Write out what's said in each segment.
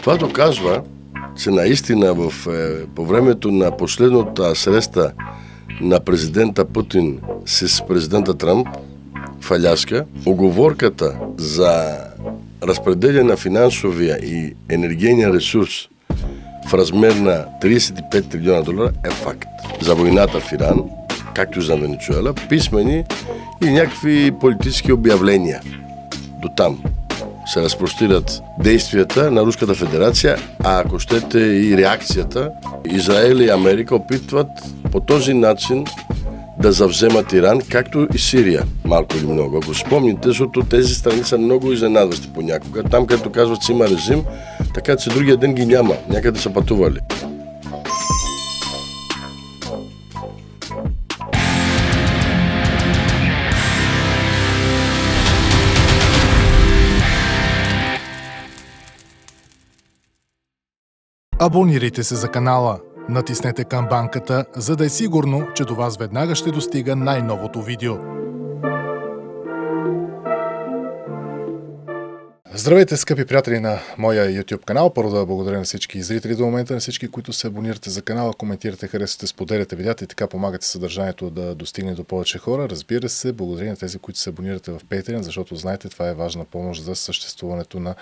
Това доказва, че наистина по времето на последната среща на президента Путин с президента Трамп в Аляска, уговорката за разпределение на финансовия и енергийния ресурс в размер на 35 трилиона долара е факт. За войната в Иран, както и за Венецуела, писмени и някакви политически обявления. До там се разпростират действията на Руската федерация, а ако щете и реакцията, Израел и Америка опитват по този начин да завземат Иран, както и Сирия, малко или много. Ако спомните, защото тези страни са много изненадващи понякога. Там, където казват, че има режим, така че другия ден ги няма. Някъде са пътували. Абонирайте се за канала, натиснете камбанката, за да е сигурно, че до вас веднага ще достига най-новото видео. Здравейте, скъпи приятели на моя YouTube канал. Първо да благодаря на всички зрители до момента, на всички, които се абонирате за канала, коментирате, харесвате, споделяте видеята и така помагате съдържанието да достигне до повече хора. Разбира се, благодаря на тези, които се абонирате в Patreon, защото знаете, това е важна помощ за съществуването на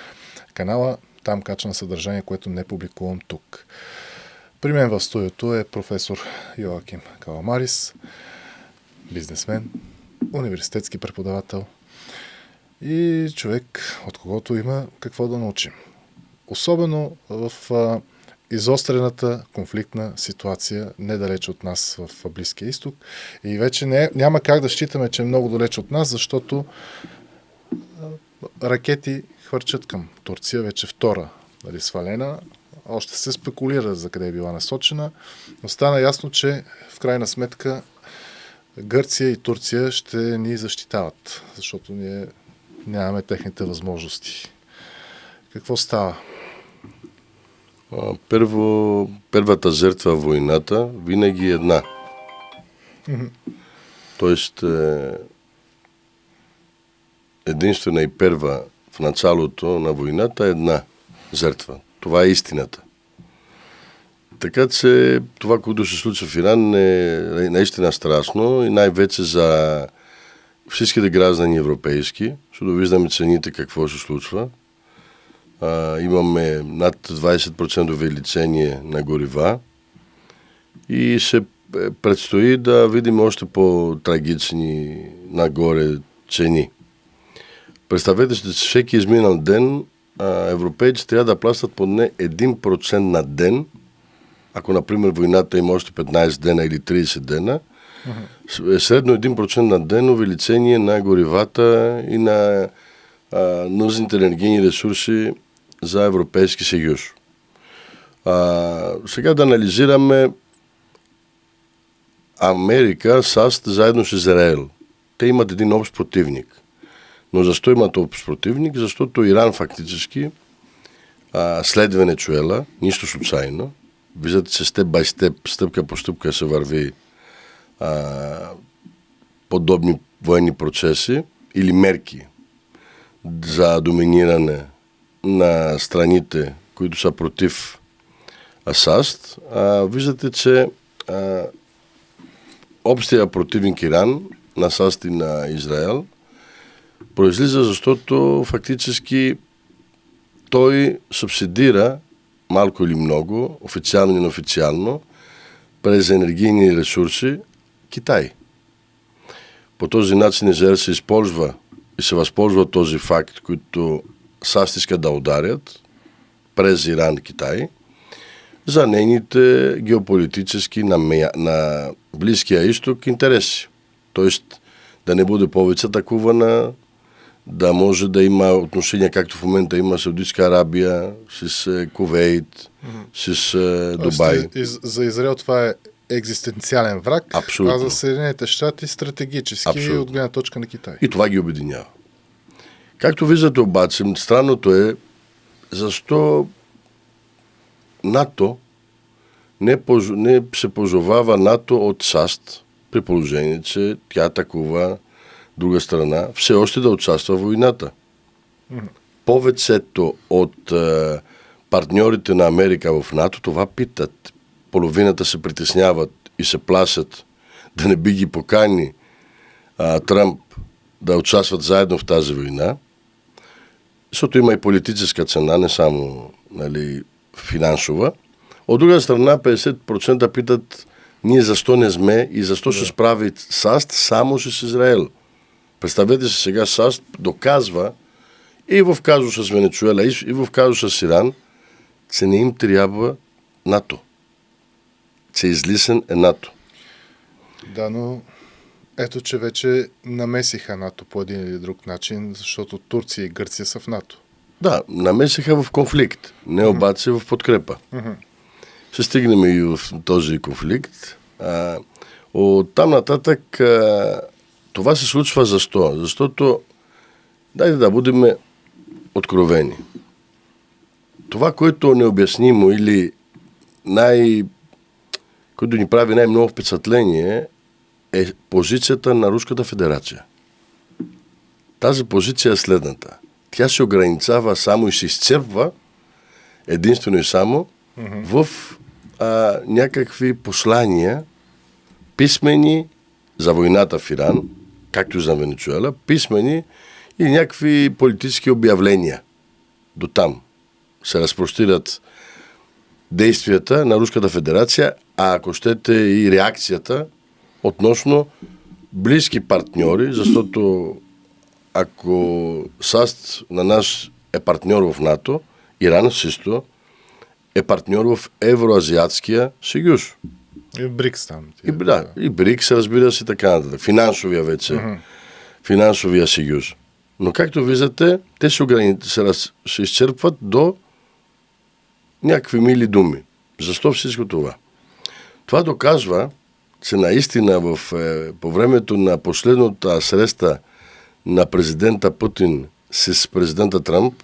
канала. Там качвам съдържание, което не публикувам тук. При мен в студиото е професор Йоаким Каламарис, бизнесмен, университетски преподавател и човек, от когото има какво да научим. Особено в изострената конфликтна ситуация недалеч от нас в Близкия изток. И вече няма как да считаме, че е много далеч от нас, защото ракети хвърчат към Турция, вече втора свалена. Още се спекулира за къде е била насочена, но стана ясно, че в крайна сметка Гърция и Турция ще ни защитават, защото ние нямаме техните възможности. Какво става? Първата жертва в войната винаги е една. Тоест, единствена и първа в началото на войната е една жертва. Това е истината. Така че това, което се случва в Иран е наистина страшно и най-вече за всичките граждани европейски, защото виждаме цените какво се случва. Имаме над 20% увеличение на горива и се предстои да видим още по-трагични нагоре цени. Представете си, че всеки изминал ден европейци трябва да плащат поне 1% на ден, ако, например, войната има още 15 дена или 30 дена, средно 1% на ден увеличение на горивата и на нужните енергийни ресурси за Европейски съюз. Сега да анализираме Америка, САЩ заедно с Израел. Те имат един общ противник. Но защо имат общ противник? Защото Иран фактически след Венецуела, нищо случайно, виждате, че степ бай степ, стъпка по стъпка се върви подобни военни процеси или мерки за доминиране на страните, които са против САЩ. Виждате, че общия противник Иран на САЩ и на Израел произлиза, защото фактически той субсидира малко или много, официално и неофициално, през енергийни ресурси Китай. По този начин Израел се използва и се възползва този факт, който САЩ иска да ударят през Иран Китай, за нейните геополитически на Близкия изток интереси. Тоест да не бъде повече атакувана, да може да има отношения, както в момента има Саудитска Арабия, с Кувейт, с Дубай. За Израел това е екзистенциален враг, абсолютно. А за Съединените щати стратегически абсолютно. От гледна точка на Китай. И това ги обединява. Както виждате обаче, странното е защо НАТО не се позовава НАТО от САЩ, при положение, че тя атакува друга страна, все още да участва в войната. Повечето от партньорите на Америка в НАТО това питат. Половината се притесняват и се плашат да не би ги покани Тръмп да участват заедно в тази война, защото има и политическа цена, не само финансова. От друга страна, 50% питат ние защо не сме и защо ще справи САЩ само с Израел. Представете се сега, САЩ доказва и в казуса с Венецуела, и в казуса с Иран, че не им трябва НАТО. Че излишен е НАТО. Да, но ето, че вече намесиха НАТО по един или друг начин, защото Турция и Гърция са в НАТО. Да, намесиха в конфликт, не обаче в подкрепа. Ще стигнем и в този конфликт. От там нататък това се случва защо? Защото, дайте да будем откровени. Това, което е необяснимо или което ни прави най-много впечатление, е позицията на Руската федерация. Тази позиция е следната. Тя се ограничава само и се изчерпва единствено и само в някакви послания, писмени за войната в Иран, както и за Венецуела, писмени и някакви политически обявления. До там се разпростират действията на Руската федерация, а ако щете и реакцията относно близки партньори, защото ако САЩ на нас е партньор в НАТО, Иран също е партньор в Евроазиатския съюз. И в БРИКС там. И БРИКС, разбира се, така нататък. Финансовия вече. Финансовия съюз. Но както виждате, те се изчерпват до някакви мили думи. Защо всичко това? Това доказва, че наистина по времето на последната среща на президента Путин с президента Тръмп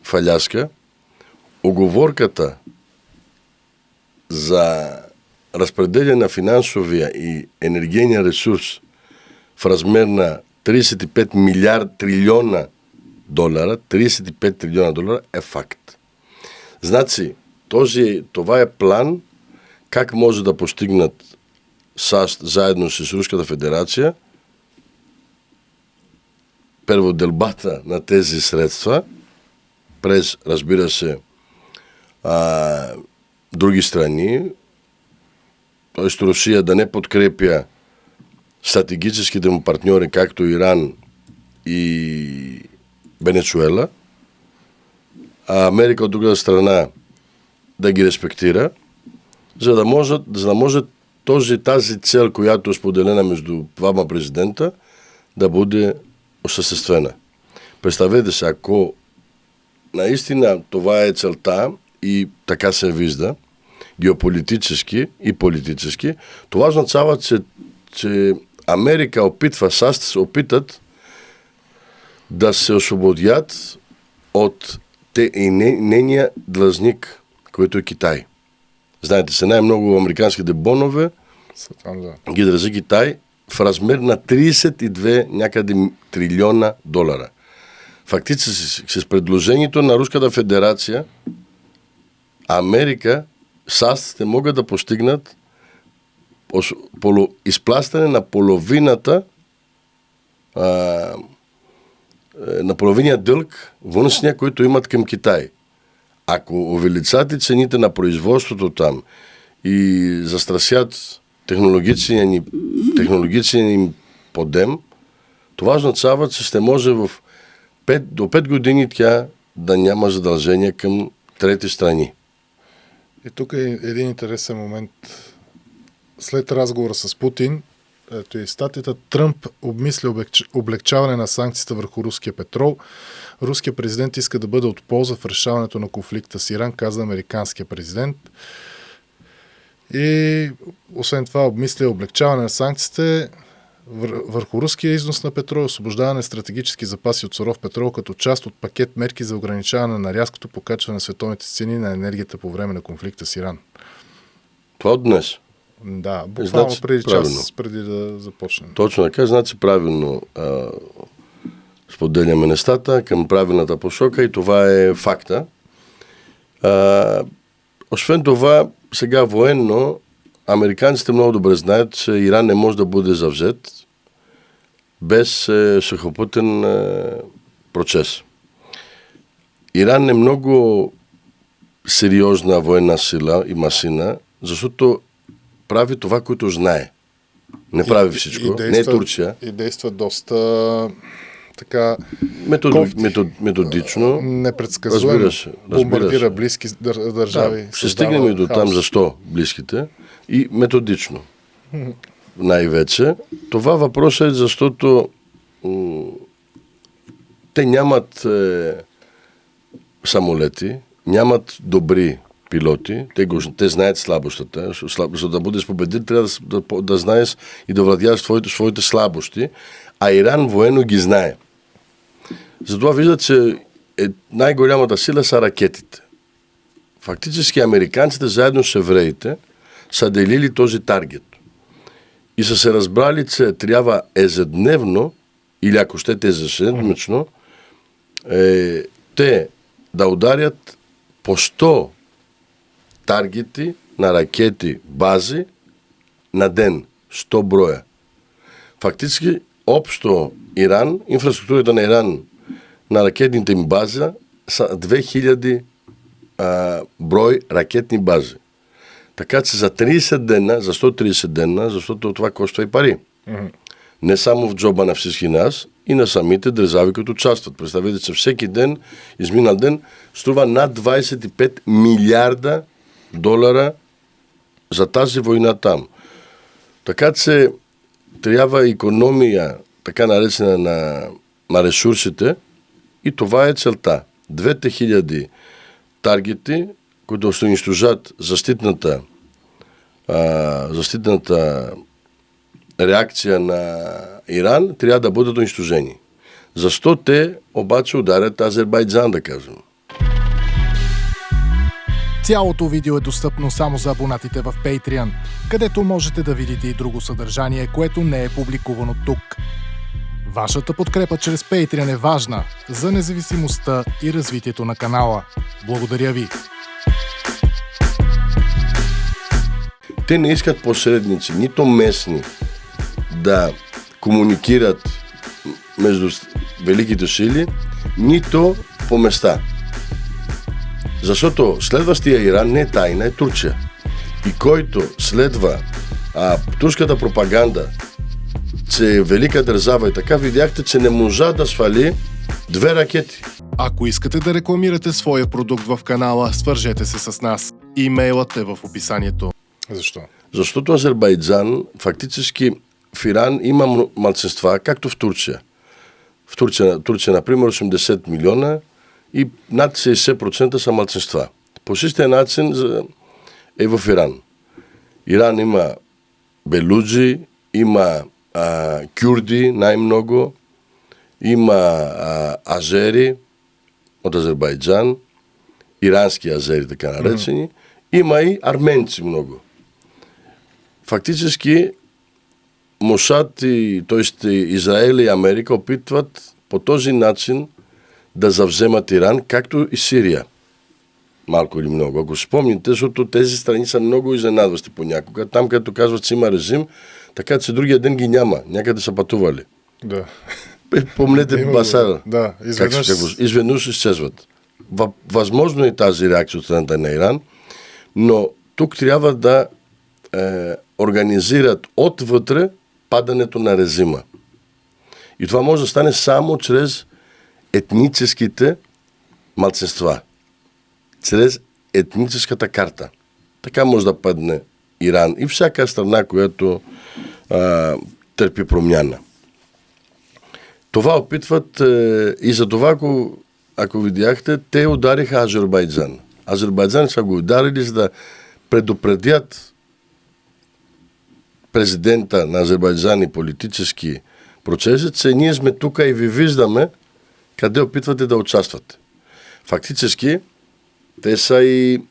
в Аляска, уговорката за разпределение на финансовия и енергийния ресурс в размер на 35 трилиона долара, 35 трилиона долара е факт. Значи, това е план как може да постигнат САЩ заедно с Руската федерация първо делбата на тези средства през, разбира се, други страни, т.е. Русия да не подкрепя стратегическите му партньори, както Иран и Венецуела, а Америка от друга страна да ги респектира, за да може тази цел, която е споделена между двама президента, да бъде осъществена. Представете се, ако наистина това е целта и така се вижда, геополитически и политически, това означава, че Америка САЩ се опитат да се освободят от нейния длъжник, който е Китай. Знаете се, най-много американските бонове ги държи Китай в размер на 32 някъде трилиона долара. Фактически с предложението на Руската федерация Америка, САЩ не могат да постигнат изплащане на половината на половиния дълг външния, който имат към Китай. Ако увеличате цените на производството там и застрасят технологичния им подем, това означава, че ще може до 5 години тя да няма задължения към трети страни. И тук е един интересен момент. След разговора с Путин, ето и статията, Тръмп обмисля облегчаване на санкциите върху руския петрол. Руският президент иска да бъде от полза в решаването на конфликта с Иран, каза американския президент. И освен това обмисля облегчаване на санкциите върху руския износ на петрол и освобождаване на стратегически запаси от суров петрол като част от пакет мерки за ограничаване на рязкото покачване на световните цени на енергията по време на конфликта с Иран. Това от днес? Да, буквално преди час, преди да започнем. Точно така, значи правилно споделяме нещата към правилната посока и това е факта. Освен това, сега военно, американците много добре знаят, че Иран не може да бъде завзет без сухопътен процес. Иран е много сериозна военна сила и масина, защото прави това, което знае. Не прави всичко. Не е Турция. И действа доста така методично. Непредсказуемо. Бомбардира близки държави. Да, ще стигнем и до там защо близките. И методично. Най-вече. Това въпросът е, защото те нямат самолети, нямат добри пилоти, те знаят слабостта. За да бъдеш победител, трябва да знаеш и да владееш своите слабости, а Иран военно ги знае. Затова виждат, че най-голямата сила са ракетите. Фактически американците заедно с евреите са делили този таргет. И са се разбрали, че трябва ежедневно, или ако щете ежеседмично, те да ударят по 100 таргети на ракети бази на ден. 100 броя. Фактически, общо Иран, инфраструктурата на Иран на ракетните им бази са 2000 брой ракетни бази. Така че за 30 дена, за 130 дена, защото това коства и пари. Не само в джоба на всички нас, и на самите държави, които участват. Представете, че всеки ден, изминал ден, струва над 25 милиарда долара за тази война там. Така че трябва икономия, така наречена на ресурсите, и това е целта. 2000 таргети, които ще унищожат защитната реакция на Иран, трябва да бъдат унищожени. Защо те обаче ударят Азербайджан, да кажем? Цялото видео е достъпно само за абонатите в Patreon, където можете да видите и друго съдържание, което не е публикувано тук. Вашата подкрепа чрез Patreon е важна за независимостта и развитието на канала. Благодаря ви! Те не искат посредници, нито местни, да комуникират между великите сили, нито по места. Защото следващия Иран не е тайна, е Турция. И който следва турската пропаганда, че е велика държава и така, видяхте, че не можа да свали 2 ракети. Ако искате да рекламирате своя продукт в канала, свържете се с нас. Имейлът е в описанието. Защо? Защото Азербайджан, фактически в Иран има малцинства, както в Турция. В Турция, например, 80 милиона и над 60% са малцинства. По същия начин е в Иран. Иран има белуджи, има кюрди най-много, има азери от Азербайджан, ирански азери, така наречени, има и арменци много. Фактически Мосад, т.е. Израел и Америка опитват по този начин да завземат Иран, както и Сирия. Малко или много. Ако спомните, защото тези страни са много изненадващи понякога. Там, където казват, че има режим, така че другия ден ги няма. Някъде са пътували. Да. Помнете Басара. Да, изведнъж изчезват. Възможно е тази реакция от страната на Иран, но тук трябва да организират отвътре падането на режима. И това може да стане само чрез етническите малцинства. Чрез етническата карта. Така може да падне Иран и всяка страна, която търпи промяна. Това опитват и за това, ако видяхте, те удариха Азербайджан. Азербайджан са го ударили, за да предупредят президента на Азербайджан и политически процеси, че ние сме тук и ви виждаме къде опитвате да участвате. Фактически, те са и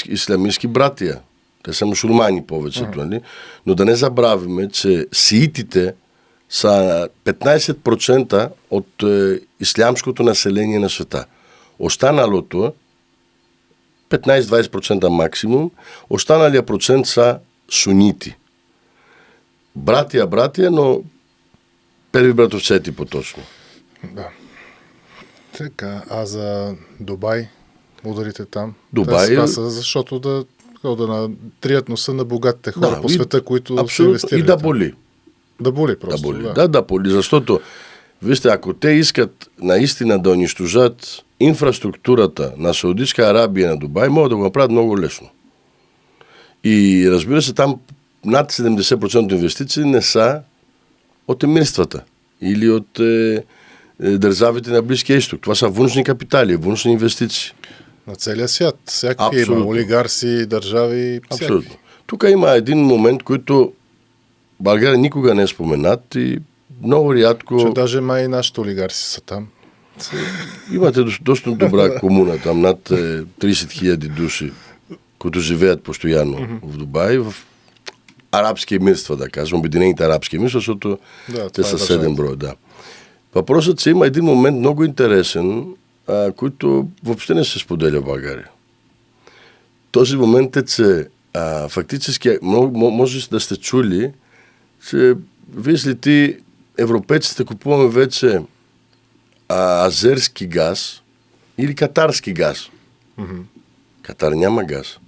ислямистки братия. Те са мусулмани повечето, нали? Но да не забравяме, че сиитите са 15% от ислямското население на света. Останалото, 15-20% максимум, останалия процент са сунити. Братия, но първи братовцети по-точно. Да. Така, а за Дубай, ударите там? Дубай... Това са, защото да трият носа на богатите хора по света, които са инвестирали. И да боли. Да боли просто. Да боли, защото вижте, ако те искат наистина да унищожат инфраструктурата на Саудитска Арабия и на Дубай, могат да го направят много лесно. И разбира се, там над 70% от инвестиции не са от емирствата или от държавите на Близкия изток. Това са външни капитали, външни инвестиции. На целия свят. Всякакви има олигарси, държави. Абсолютно. Тук има един момент, който България никога не е споменат и много рядко... Че даже май и нашите олигарси са там. Имате доста добра комуна, там над 30 000 души, които живеят постоянно в Дубай, в арабски емирства, да кажем, Обединените арабски емирства, защото те са 7 броя. Да. Въпросът е, има един момент много интересен, който въобще не се споделя в България. Този момент е, че фактически може да сте чули, че виждате ти, европейците купуваме вече азерски газ или катарски газ. Катар няма газ.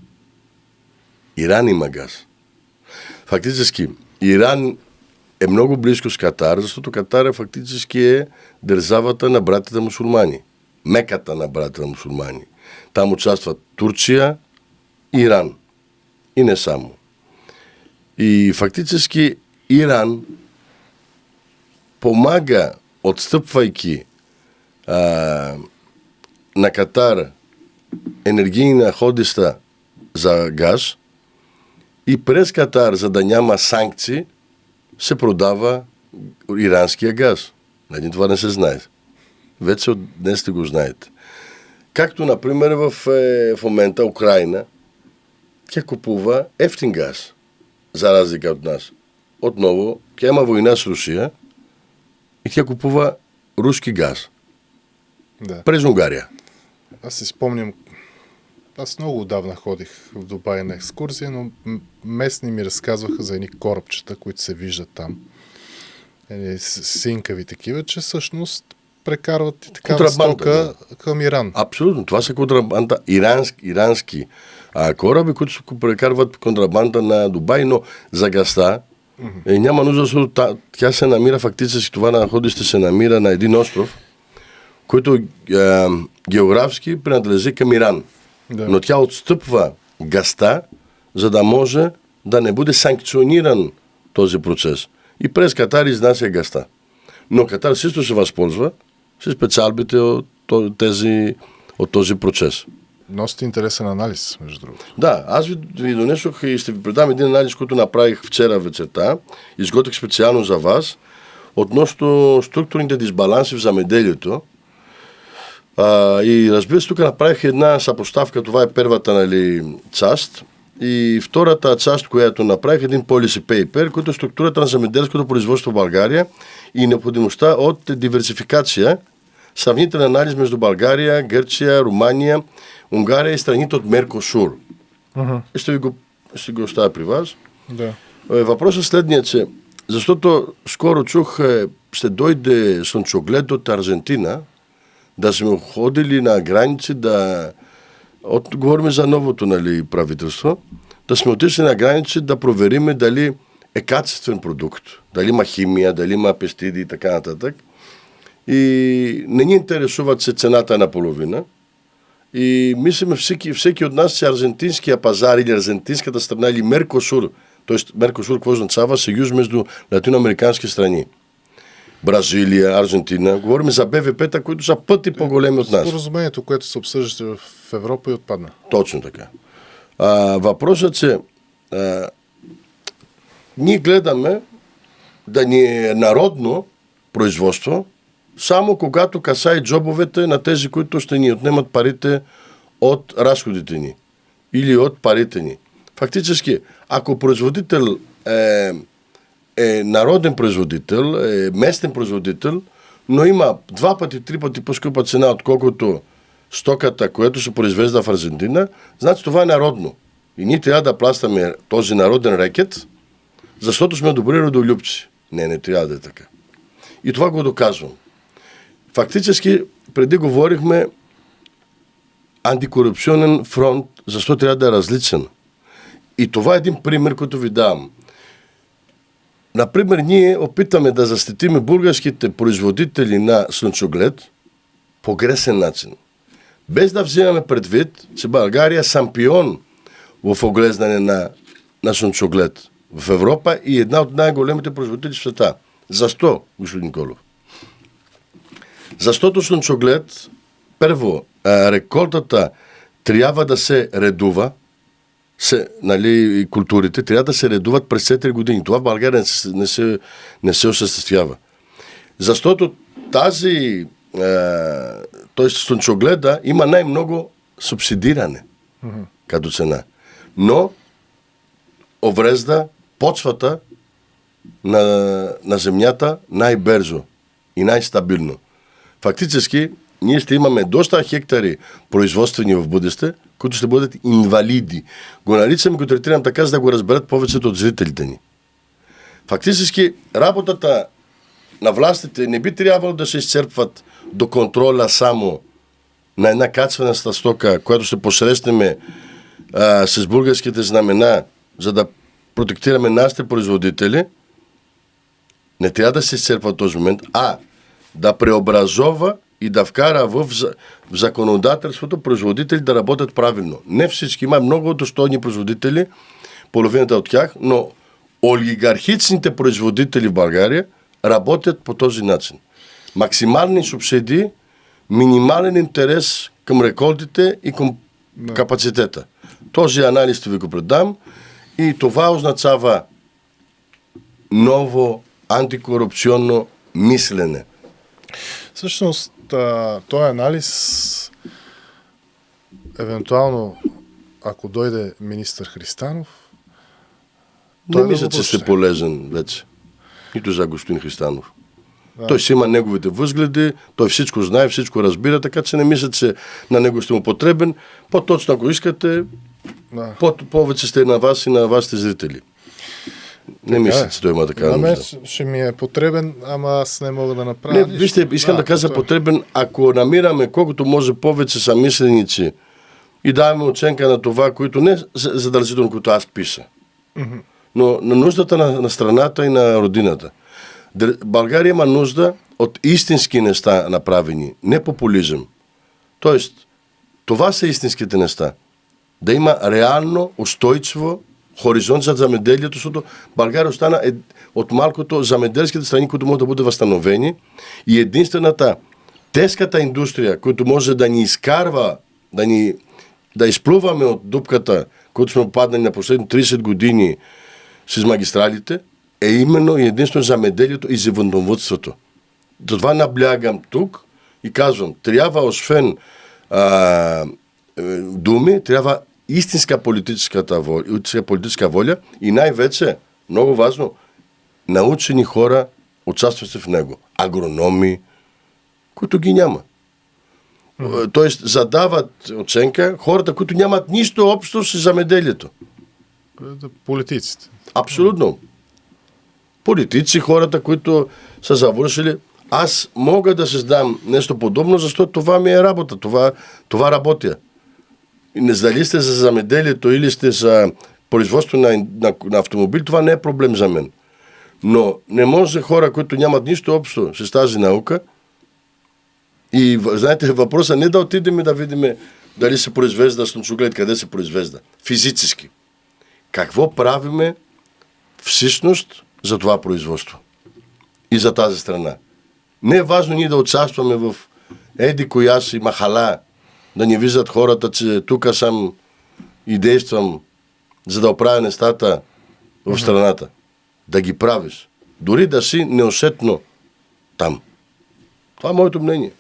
Иран има газ. Фактически, Иран е много близко с Катар, защото Катар фактически държавата на братите мусулмани. Меката на братите мусулмани. Там участват Турция и Иран. И не само. И фактически Иран помага, отстъпвайки на Катар енергийни находища за газ и през Катар, за да няма санкции, се продава иранския газ. Това не се знае. Вече от днес го знаете. Както, например, в момента Украина, тя купува ефтин газ, за разлика от нас. Отново, тя има война с Русия и тя купува руски газ. Да. През Унгария. Аз си спомням, аз много отдавна ходих в Дубай на екскурзия, но местни ми разказваха за едни корабчета, които се виждат там. Синкави такива, че всъщност прекарват и такава стока към Иран. Абсолютно. Това са контрабанда. Ирански кораби, които прекарват контрабанда на Дубай, но за газта няма нужда, защото тя се намира фактически, това находище се намира на един остров, който географски принадлежи към Иран. Да. Но тя отстъпва газта, за да може да не бъде санкциониран този процес. И през Катар изнася газта. Но Катар също се възползва с печалбите от този процес. Носите интересен анализ, между другото. Да, аз ви донесох и ще ви предам един анализ, който направих вчера вечерта. Изготвих специално за вас относно структурните дисбаланси в земеделието. И разбира се, тук направих една съпоставка, това е първата част. И втората част, която направих, един policy paper, който е структурата на земеделското производство в България и необходимостта от диверсификация, сравнителен анализ между България, Гърция, Румъния, Унгария и страните от Меркосур. Ще го оставя при вас. Да. Въпросът е следният, че защото скоро чух, ще дойде слънчоглед от Аржентина, да сме ходили на граници, говорим за новото правителство, да сме отишли на граници да провериме дали е качествен продукт, дали има химия, дали има пестиди и така нататък. И не ни интересуват се цената на половина. И мислим всеки от нас, че аржентинския пазар или аржентинската страна или Меркосур, т.е. Меркосур, какво означава съюз между латиноамерикански страни. Бразилия, Аржентина. Говорим за БВП-та, които са пъти по-големи от нас. Споразумението, което се обсъждаше в Европа и отпадна. Точно така. Въпросът е, че ние гледаме да ни е народно производство, само когато касае джобовете на тези, които ще ни отнемат парите от разходите ни или от парите ни. Фактически, ако производител е народен производител, е местен производител, но има 2 пъти, 3 пъти по-скъпа цена, отколкото стоката, която се произвежда в Аржентина, значи това е народно. И ние трябва да плащаме този народен рекет, защото сме добри родолюбци. Не трябва да е така. И това го доказвам. Фактически, преди говорихме антикорупционен фронт, защо трябва да е различен. И това е един пример, който ви давам. Например, ние опитаме да защитиме българските производители на слънчоглед по грешен начин. Без да вземаме предвид, че България е шампион в оглеждане на слънчоглед в Европа и една от най-големите производители в света. Защо, господин Николов? Защото слънчоглед, първо, реколтата трябва да се редува, нали, културите трябва да се редуват през 4 години. Това в България не се осъществява. Защото т.е. слънчогледа има най-много субсидиране като цена. Но уврежда почвата на земята най-бързо и най-стабилно. Фактически, ние ще имаме доста хектари производствени в бъдеще, които ще бъдат инвалиди. Го наричам, го третирам така, за да го разберат повечето от зрителите ни. Фактически, работата на властите не би трябвало да се изчерпват до контрола само на една качвената стока, която ще посрещнем с българските знамена, за да протектираме нашите производители. Не трябва да се изчерпва този момент, а да преобразова и да вкара в законодателството производители да работят правилно. Не всички, има много достойни производители, половината от тях, но олигархичните производители в България работят по този начин. Максимални субсидии, минимален интерес към реколтите и към капацитета. Този анализ ще ви го предам и това означава ново антикорупционно мислене. Всъщност, този анализ, евентуално, ако дойде министър Христанов, не мисля, че сте полезен вече. Нито за господин Христанов. Да. Той си има неговите възгледи, той всичко знае, всичко разбира, така че не мисля, че на него ще му потребен. По-точно, ако искате, повече сте на вас и на вашите зрители. Не мисля, че той има такава нужда. На мен ще ми е потребен, ама аз не мога да направя нищо. Вижте, искам да кажа потребен, ако намираме колкото може повече самисленици и даваме оценка на това, които не задължително, които аз пиша. Но на нуждата на страната и на родината. България има нужда от истински неща направени, не популизъм. Тоест, това са истинските неща. Да има реално, устойчиво хоризонт за замеделието, защото България остана от малкото замеделските страни, които могат да бъдат възстановени и единствената тежката индустрия, която може да ни изкарва, да изплуваме от дупката, която сме попаднали на последните 30 години с магистралите, е именно и единствено замеделието и животновъдството. Затова наблягам тук и казвам, трябва освен думи, трябва истинска политическа воля и най-вече, много важно, научени хора участват в него. Агрономи, които ги няма. Тоест, задават оценка хората, които нямат нищо общо с замеделието. Политиците. Абсолютно. Политици, хората, които са завършили. Аз мога да създам нещо подобно, защото това ми е работа. Това работя. Не дали сте за замеделието или сте за производство на автомобил, това не е проблем за мен. Но не може хора, които нямат нищо общо с тази наука. И знаете, въпросът не да отидем и да видим дали се произвежда слънчоглед, къде се произвежда. Физически. Какво правиме всъщност за това производство и за тази страна. Не е важно ние да участваме в еди коя си махала, да ни виждат хората, че тук съм и действам, за да оправя нещата в страната. Да ги правиш. Дори да си неусетно там. Това е моето мнение.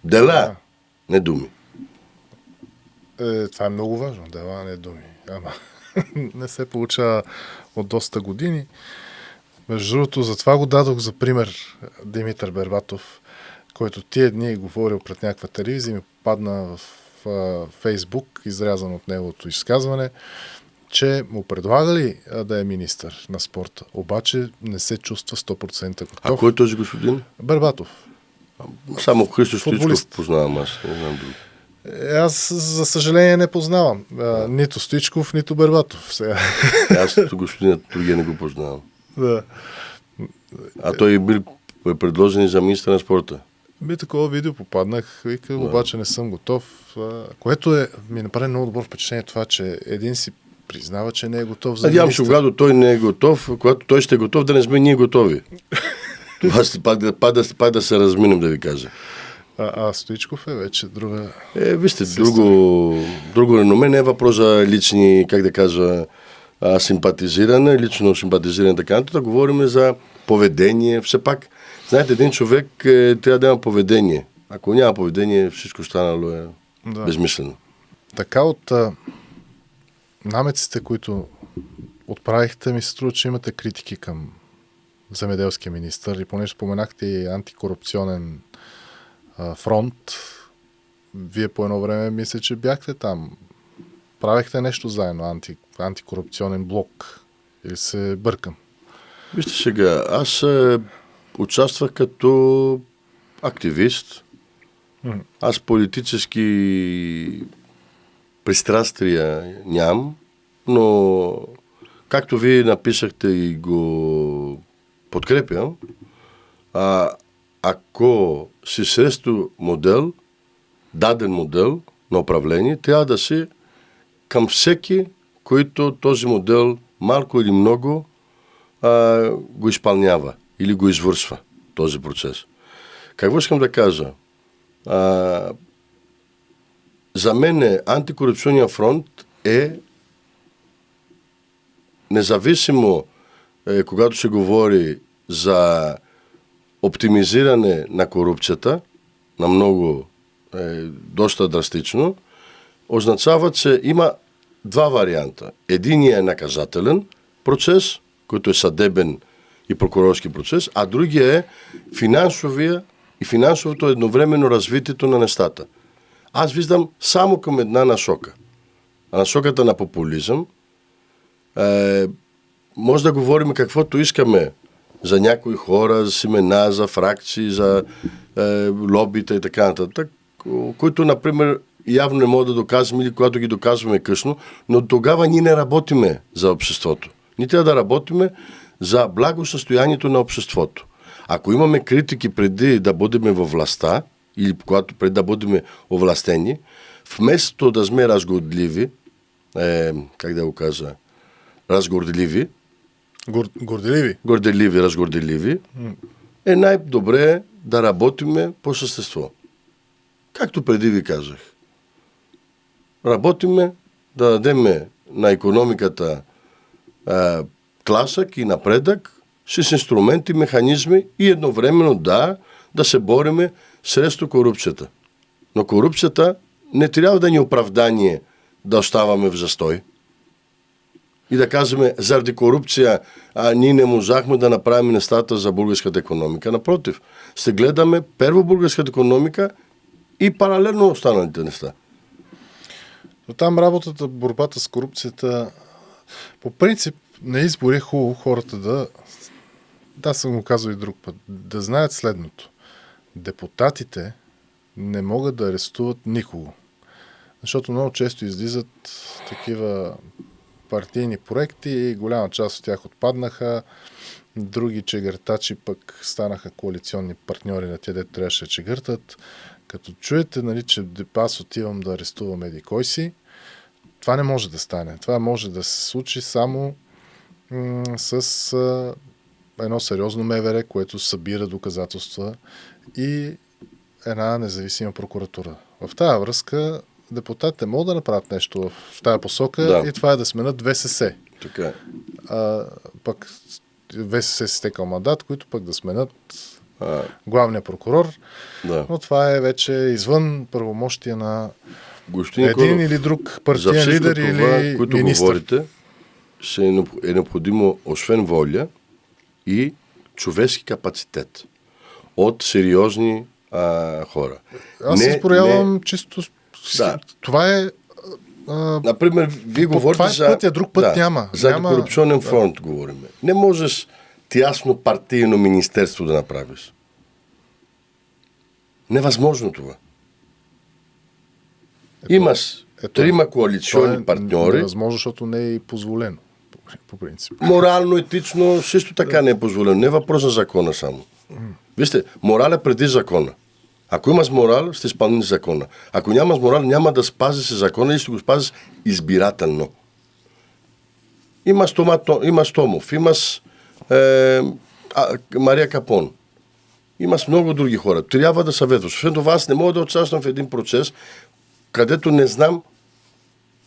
Дела, не думи. Това е много важно. Дела, не думи. Ама не се получава от доста години. Между другото, затова го дадох за пример Димитър Бербатов, който тия дни е говорил пред някаква телевизия и ми падна в Фейсбук, изрязан от неговото изказване, че му предлагали да е министър на спорта, обаче не се чувства 100% готов. А кой е този господин? Бербатов. Само Христо Стоичков Футболист. познавам аз, не знам друг. Аз, за съжаление, не познавам. Нито Стоичков, нито Бербатов. Сега. Аз господинът другия не го познавам. Да. А той е бил предложен и за министър на спорта. Такова видео попаднах, обаче не съм готов. Което ми направи много добро впечатление това, че един си признава, че не е готов за Надявам се, когато той не е готов, когато той ще е готов, да не сме ние готови. Това ще пак да се разминем, да ви кажа. Стоичков е вече друга... Вижте, друго реноме, не е въпрос за лични, как да кажа, симпатизиране, лично симпатизиране, така нататък. Говорим за поведение. Все пак, знаете, един човек трябва да има поведение. Ако няма поведение, всичко останало е безмислено. Така от намеците, които отправихте, ми се струва, че имате критики към земеделския министър и понеже споменахте и антикорупционен фронт, вие по едно време мисля, че бяхте там. Правехте нещо заедно, антикорупционен блок. Или се бъркам? Вижте сега, аз участвах като активист. Аз политически пристрастия нямам, но както вие написахте и го подкрепям, ако си срещу модел, даден модел на управление, трябва да си към всеки, който този модел малко или много го изпълнява или го извършва този процес. Какво искам да кажа? За мен антикорупционния фронт е независимо, когато се говори за оптимизиране на корупцията, на много, доста драстично, означава, че има два варианта. Единият е наказателен процес, който е съдебен и прокурорски процес, а другия е финансовия и финансовото едновременно развитието на нещата. Аз виждам само към една насока. Насоката на популизъм. Може да говорим каквото искаме за някои хора, за семена, за фракции, за лобита и така нататък, които, например, явно не могат да доказваме или когато ги доказваме късно, но тогава ние не работиме за обществото. Ние трябва да работиме за благосъстоянието на обществото. Ако имаме критики преди да бъдем във властта, или когато преди да бъдем овластени, вместо да сме разгордливи, как да го кажа, разгордливи, разгорделиви, е най-добре да работиме по същество. Както преди ви казах. Работиме да дадем на икономиката тласък и напредък с инструменти, механизми и едновременно да се бориме срещу корупцията. Но корупцията не трябва да ни оправдание да оставаме в застой. И да казваме, заради корупция ние не можахме да направим нещата за българската икономика. Напротив, ще гледаме първо българската икономика и паралелно останалите неща. Но там работата, борбата с корупцията, по принцип на избори е хубаво хората съм го казал и друг път, да знаят следното. Депутатите не могат да арестуват никого. Защото много често излизат такива партийни проекти и голяма част от тях отпаднаха. Други чегъртачи пък станаха коалиционни партньори на тия, дето трябваше да чегъртат. Като чуете, нали, че аз отивам да арестувам еди кой си, това не може да стане. Това може да се случи само с едно сериозно МВР, което събира доказателства и една независима прокуратура. В тази връзка депутатите могат да направят нещо в тази посока и това е да сменят ВСС. Така. Пък ВСС стекал мандат, които пък да сменят главния прокурор. Да. Но това е вече извън правомощия на един или друг партиен лидер или което министър. Говорите, е необходимо освен воля и човешки капацитет от сериозни хора. Аз се изброявам чисто... Да. Това е... Например, вие говорите това е пътя, друг път няма. За антикорупционен фронт говорим. Не можеш тясно партийно министерство да направиш. Невъзможно това. Имаш трима коалиционни партньори. Невъзможно, защото не е и позволено. По принцип. Морално, етично, също така не е позволено. Не е въпрос на закона само. Вижте, морал е преди закона. Ако имаш морал, ще изпълниш закона. Ако нямаш морал, няма да спазиш закона и ще го спазиш избирателно. Имаш Томов, имаш Мария Капон. Имаш много други хора. Трябва да съветваш. Освен това, аз не мога да участвам в един процес, където не знам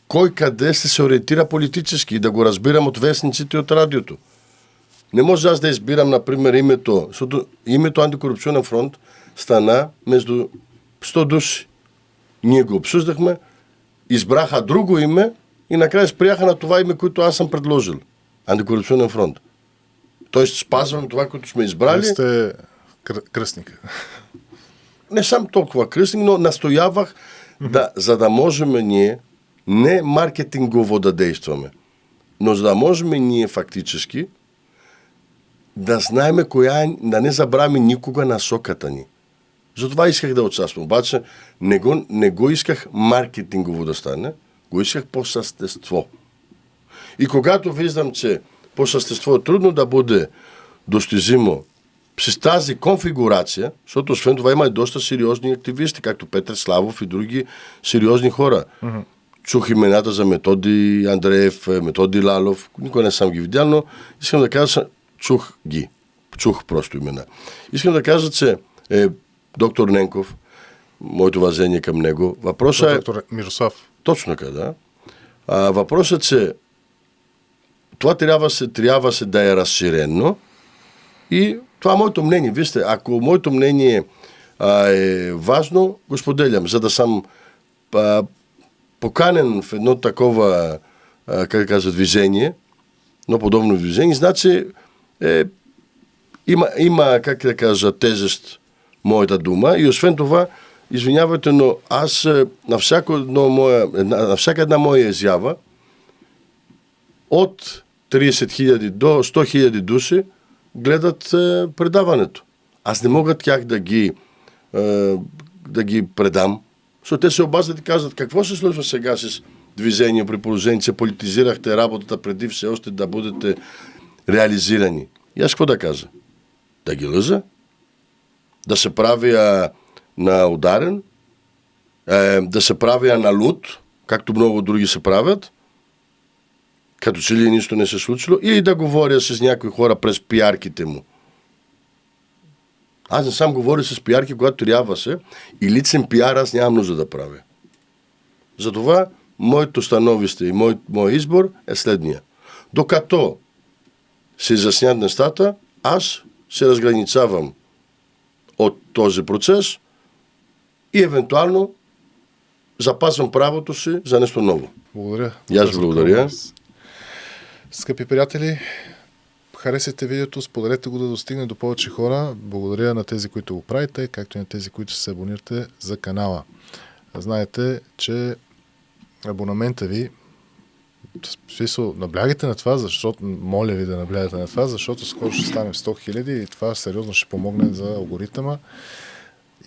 кой къде ще се ориентира политически и да го разбирам от вестниците и от радиото. Не може аз да избирам, например, името, защото името Антикорупционен фронт стана между 100 души. Ние го обсъждахме, избраха друго име и накрая спряха на това име, което аз съм предложил. Антикорупционен фронт. Тоест спазвам това, което сме избрали. Вие сте кръстник. Не съм толкова кръстник, но настоявах, за да можем ние не маркетингово да действаме, но за да можем ние фактически да знаем коя е, да не забравяме никога насоката ни. Затова исках да участвам. Обаче не го исках маркетингово да стане, го исках по същество. И когато виждам, че по същество е трудно да бъде достижимо с тази конфигурация, защото освен това има и доста сериозни активисти, както Петър Славов и други сериозни хора. Чух имената за Методи Андреев, Методи Лалов, никой не съм ги видял, но искам да кажа, чух просто имена. Искам да кажа, че доктор Ненков, моето уважение към него, въпросът е... Доктор Мирослав. Точно така, да. Въпросът е, че това трябва да е разширено и това е моето мнение. Вижте, ако моето мнение е важно, го споделям, за да съм поканен в едно такова, движение, но подобно движение, значи има, тежест моята дума и освен това, извинявайте, но аз на всяка една моя изява от 30 000 до 100 000 души гледат предаването. Аз не мога тях да ги предам, защото те се обаждат и казват какво се случва сега с движение при положение, че политизирахте работата преди все още да бъдете реализирани. И аз какво да кажа? Да ги лъжа? Да се правя на ударен? Да се правя на луд, както много други се правят? Като че ли нищо не се случило? Или да говоря с някои хора през пиарките му? Аз не сам говоря с пиарки, когато трябва се и личен пиар аз нямам нужда да правя. Затова моето становище и мой избор е следния. Докато се изяснят нещата, аз се разграничавам от този процес и евентуално запазвам правото си за нещо ново. Благодаря. И аз благодаря. Скъпи приятели, харесайте видеото, споделете го да достигне до повече хора. Благодаря на тези, които го правите, както и на тези, които се абонирате за канала. Знаете, че абонамента ви, в смисъл, наблягайте на това, защото, моля ви да наблягате на това, защото скоро ще станем 100 000 и това сериозно ще помогне за алгоритъма.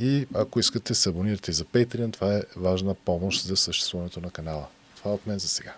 И ако искате се абонирате за Patreon, това е важна помощ за съществуването на канала. Това от мен за сега.